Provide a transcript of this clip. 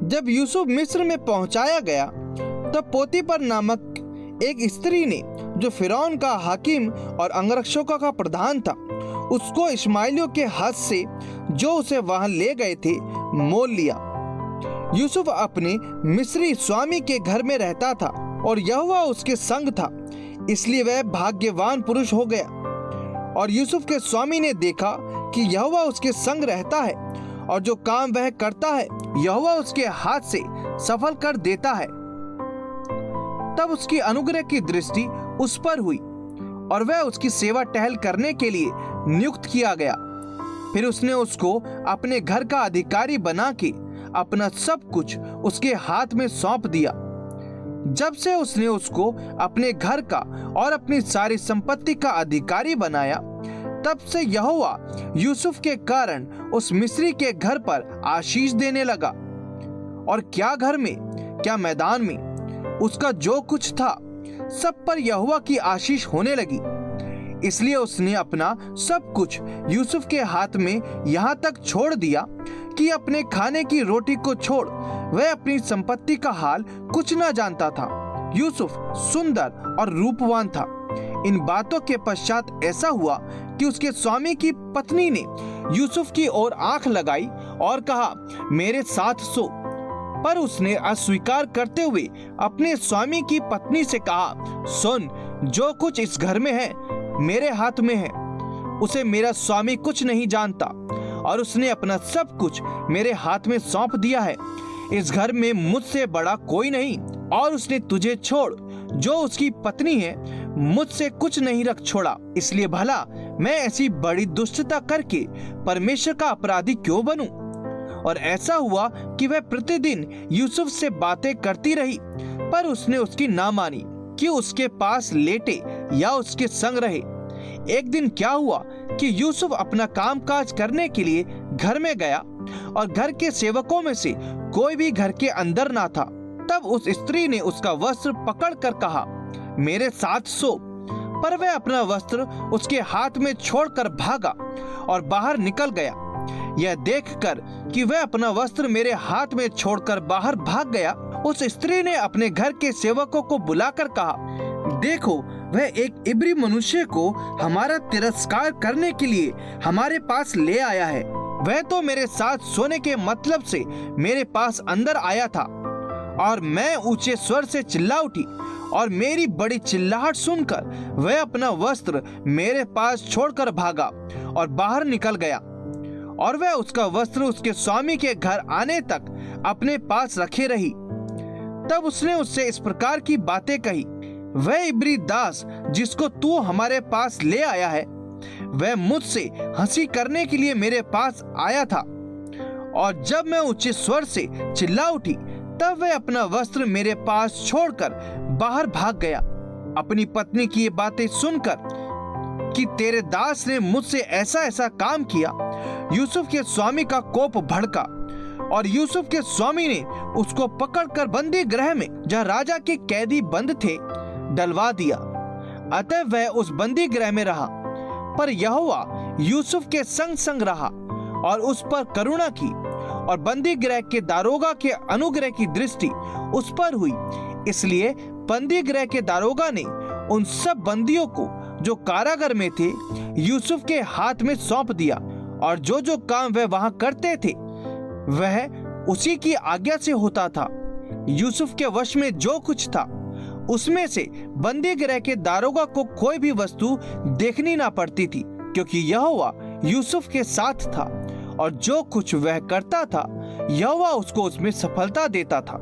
जब यूसुफ मिस्र में पहुंचाया गया तब पोतीपर नामक एक स्त्री ने, जो फिरौन का हाकिम और अंगरक्षकों का प्रधान था, उसको इश्माएलियों के हाथ से जो उसे वहां ले गए थे मोल लिया। यूसुफ अपने मिस्री स्वामी के घर में रहता था और यहोवा उसके संग था, इसलिए वह भाग्यवान पुरुष हो गया। और यूसुफ के स्वामी ने देखा कि यहोवा उसके संग रहता है और जो काम वह करता है यहोवा उसके हाथ से सफल कर देता है। तब उसकी अनुग्रह की दृष्टि उस पर हुई और वह उसकी सेवा टहल करने के लिए नियुक्त किया गया। फिर उसने उसको अपने घर का अधिकारी बना के अपना सब कुछ उसके हाथ में सौंप दिया। जब से उसने उसको अपने घर का और अपनी सारी संपत्ति का अधिकारी बनाया, तब से यहोवा यूसुफ के कारण उस मिस्री के घर पर आशीष देने लगा। और क्या घर में क्या मैदान में उसका जो कुछ था सब पर यहोवा की आशीष होने लगी। इसलिए उसने अपना सब कुछ यूसुफ के हाथ में यहाँ तक छोड़ दिया कि अपने खाने की रोटी को छोड़ वह अपनी संपत्ति का हाल कुछ न जानता था। यूसुफ सुंदर और रूपवान था। इन बातों के पश्चात ऐसा हुआ कि उसके स्वामी की पत्नी ने यूसुफ की ओर आंख लगाई और कहा, मेरे साथ सो। पर उसने अस्वीकार करते हुए अपने स्वामी की पत्नी से कहा, सुन, जो कुछ इस घर में है मेरे हाथ में है, उसे मेरा स्वामी कुछ नहीं जानता और उसने अपना सब कुछ मेरे हाथ में सौंप दिया है। इस घर में मुझसे बड़ा कोई नहीं और उसने तुझे छोड़ जो उसकी पत्नी है मुझसे कुछ नहीं रख छोड़ा। इसलिए भला मैं ऐसी बड़ी दुष्टता करके परमेश्वर का अपराधी क्यों बनूं? और ऐसा हुआ कि वह प्रतिदिन यूसुफ से बातें करती रही, पर उसने उसकी ना मानी कि उसके पास लेटे या उसके संग रहे। एक दिन क्या हुआ कि यूसुफ अपना कामकाज करने के लिए घर में गया और घर के सेवकों में से कोई भी घर के अंदर ना था। तब उस स्त्री ने उसका वस्त्र पकड़कर कहा, मेरे साथ सो। पर वह अपना वस्त्र उसके हाथ में छोड़कर भागा और बाहर निकल गया। यह देखकर कि वह अपना वस्त्र मेरे हाथ में छोड़कर बाहर भाग गया, उस स्त्री ने अपने घर के सेवकों को बुलाकर कहा, देखो, वह एक इब्री मनुष्य को हमारा तिरस्कार करने के लिए हमारे पास ले आया है। वह तो मेरे साथ सोने के मतलब से मेरे पास अंदर आया था और मैं ऊंचे स्वर से चिल्ला उठी और मेरी बड़ी चिल्लाहट सुनकर वह अपना वस्त्र मेरे पास छोड़कर भागा और बाहर निकल गया। और वह उसका वस्त्र उसके स्वामी के घर आने तक अपने पास रखे रही। तब उसने उससे इस प्रकार की बातें कही, वह इब्री दास जिसको तू हमारे पास ले आया है, वह मुझसे हंसी करने के लिए मेरे पास आया था। और जब मैं ऊंचे स्वर से चिल्ला उठी तब वह अपना वस्त्र मेरे पास छोड़कर बाहर भाग गया। अपनी पत्नी की ये बातें सुनकर कि तेरे दास ने मुझसे ऐसा ऐसा काम किया, यूसुफ के स्वामी का कोप भड़का और यूसुफ के स्वामी ने उसको पकड़कर बंदी गृह में, जहाँ राजा के कैदी बंद थे, डलवा दिया। अतः वह उस बंदी गृह में रहा। पर यहोवा यूसुफ के संग संग रहा और उस पर करुणा की और बंदी गृह के दारोगा के अनुग्रह की दृष्टि उस पर हुई। इसलिए बंदी गृह के दारोगा ने उन सब बंदियों को जो कारागार में थे यूसुफ के हाथ में सौंप दिया और जो जो काम वह वहां करते थे वह उसी की आज्ञा से होता था। यूसुफ के वश में जो कुछ था उसमें से बंदी गृह के दारोगा को कोई भी वस्तु देखनी ना पड़ती थी, क्योंकि यहोवा यूसुफ के साथ था और जो कुछ वह करता था यहोवा उसको उसमें सफलता देता था।